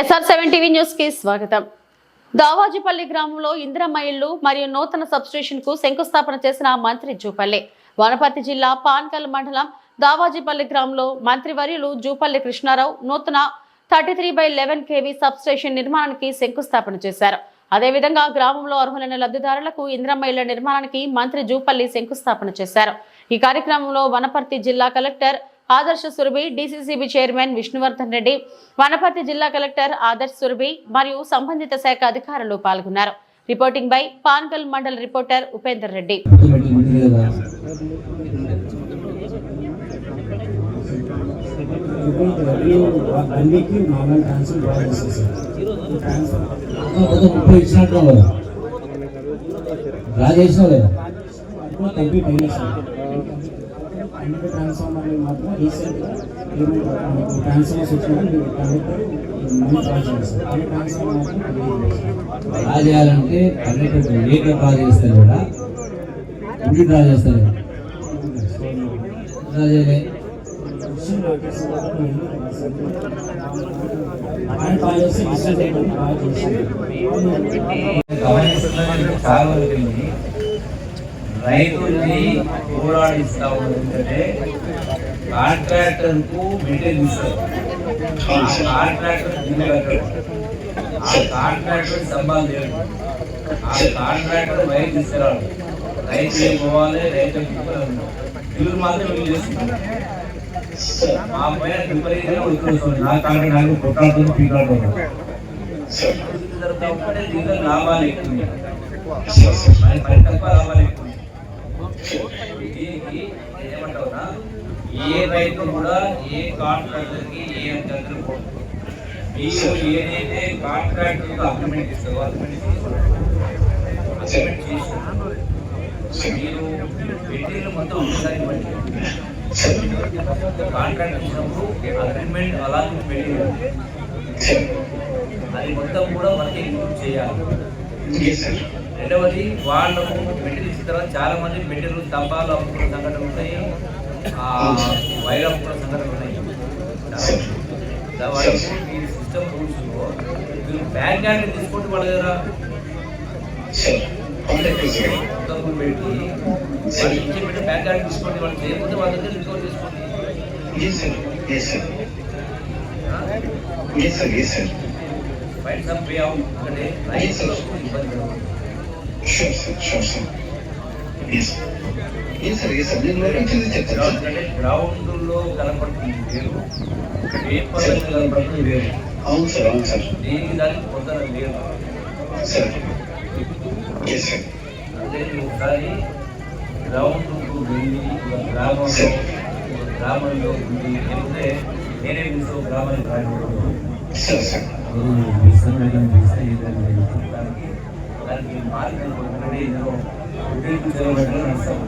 SR7 TV news కి స్వాగతం. దావాజీపల్లి గ్రామంలో ఇందిరమ్మ ఇళ్లు మరియు నూతన సబ్స్టేషన్ కు శంకుస్థాపన చేసిన మంత్రి జూపల్లి. వనపర్తి జిల్లా పాన్కల్ మండలం దావాజీపల్లి గ్రామంలో మంత్రివర్యులు జూపల్లి కృష్ణారావు నూతన 33/11 kV సబ్స్టేషన్ నిర్మాణానికి శంకుస్థాపన చేశారు. అదేవిధంగా గ్రామంలో అర్హులైన లబ్ధిదారులకు ఇందిరమ్మ ఇళ్ల నిర్మాణానికి మంత్రి జూపల్లి శంకుస్థాపన చేశారు. ఈ కార్యక్రమంలో వనపర్తి జిల్లా కలెక్టర్ ఆదర్శ సురభి, DCCB చైర్మన్ విష్ణువర్ధన్ రెడ్డి, వనపర్తి జిల్లా కలెక్టర్ ఆదర్శ సురభి మరియు సంబంధిత శాఖ అధికారులు పాల్గొన్నారు. రిపోర్టింగ్ బై పాన్కల్ మండల రిపోర్టర్ ఉపేందర్ రెడ్డి. ట్రాన్స్ఫార్మర్లు మాత్రం రీసెంట్గా ట్రాన్స్ఫార్మర్స్ వచ్చిన డ్రా చేయాలంటే కండక్టర్ లేక డ్రా చేస్తారు కూడా ఇంటి డ్రా చేస్తారు డ్రా చేయలే చాలా రైతుల్ని పోరాడిస్తా ఉందంటే కాంట్రాక్టర్ కు మెటీరియల్ ఇస్తారు, కాంట్రాక్టర్ ఆ కాంట్రాక్టర్ సంబంధం లేదు, ఆ కాంట్రాక్టర్ వైర్ తీసుకురాడు. రైతు పోవాలి, రైతు ఇల్లు మాత్రం వీళ్ళు చేస్తున్నారు. మా పైన విపరీతంగా ఉద్యోగిస్తుంది. నా కాంట్రాక్ట్ నాకు కొట్టాడుతుంది, పీకాడుతుంది. దీంట్లో లాభాలు ఎక్కువ, మరి తక్కువ లాభాలు ఎక్కువ. దీనికి ఏమంటావునా, ఏ రైతు కూడా ఏ కాంట్రాక్టర్కి ఏ దగ్గర మీరు ఏదైతే కాంట్రాక్టర్ అగ్రిమెంట్ ఇస్తారో అగ్రిమెంట్ చేసి మీరు మెటీరియల్ మొత్తం ఒకసారి కాంట్రాక్ట్ ఇచ్చినప్పుడు అగ్రిమెంట్ అలాంటి మెటీరియల్ అది మొత్తం కూడా మనకి ఇంక్లూడ్ చేయాలి. రెండవది వాళ్ళకు మెటీరియల్ ఇచ్చిన తర్వాత చాలా మంది మెటీరియల్ స్తంభాలు అమ్ముకున్న సంఘటనలు ఉన్నాయి, వైర్ అమ్ముకున్న సంఘటనలు ఉన్నాయి. మీరు సిస్టమ్ రూల్స్లో మీరు బ్యాంక్ హ్యాండ్ తీసుకుంటే వాళ్ళ దగ్గర పెట్టి వాళ్ళు ఇచ్చే పెట్టి బ్యాంక్ హ్యాండ్ తీసుకోండి, వాళ్ళు చేయకపోతే వాళ్ళ దగ్గర రికవర్ చేసుకోండి. ఫైన్ సమ్ పే అవుట్ అంటే రైతులకు ఇబ్బంది కలుగుతుంది. గ్రౌండ్ లో కనపడుతుంది వేరు, పేపర్ కనపడుతుంది వేరు. అవును సార్, అవును సార్. దీనికి దానికి పొందడం లేదు. అదే ఒకసారి గ్రౌండ్ వెళ్ళి గ్రామంలో ఉంది లేకపోతే నేనే పిలుస్తూ గ్రామానికి రాయకూడదు. దానికి మార్కెట్ ఉద్యోగం నడుస్తాం.